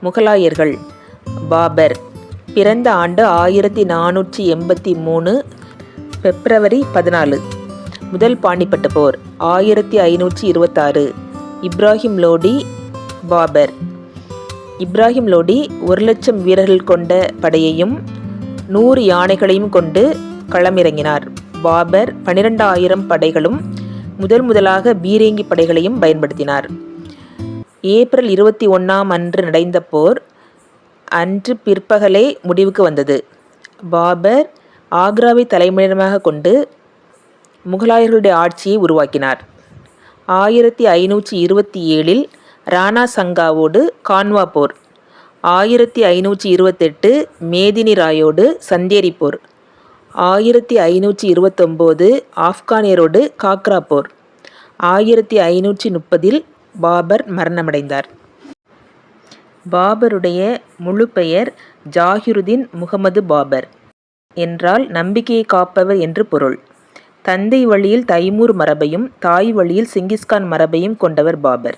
முகலாயர்கள். பாபர் பிறந்த ஆண்டு 1483 பிப்ரவரி 14. முதல் பானிப்பட்டு போர் 1526. இப்ராஹிம் லோடி. பாபர். இப்ராஹிம் லோடி 1,00,000 வீரர்கள் கொண்ட படையையும் 100 யானைகளையும் கொண்டு களமிறங்கினார். பாபர் 12,000 படைகளும் முதலாக பீரங்கி படைகளையும் பயன்படுத்தினார். ஏப்ரல் 21 அன்று நடந்த போர் அன்று பிற்பகலே முடிவுக்கு வந்தது. பாபர் ஆக்ராவை தலைமையிடமாக கொண்டு முகலாயர்களுடைய ஆட்சியை உருவாக்கினார். 1527 ராணா சங்காவோடு கான்வா போர். 1528 மேதினி ராயோடு சந்தேரி போர். 1529 ஆப்கானியரோடு காக்ரா போர். 1530 பாபர் மரணமடைந்தார். பாபருடைய முழு பெயர் ஜாகிருதீன் முகமது பாபர் என்றால் நம்பிக்கையை காப்பவர் என்று பொருள். தந்தை வழியில் தைமூர் மரபையும் தாய் வழியில் சிங்கிஸ்கான் மரபையும் கொண்டவர் பாபர்.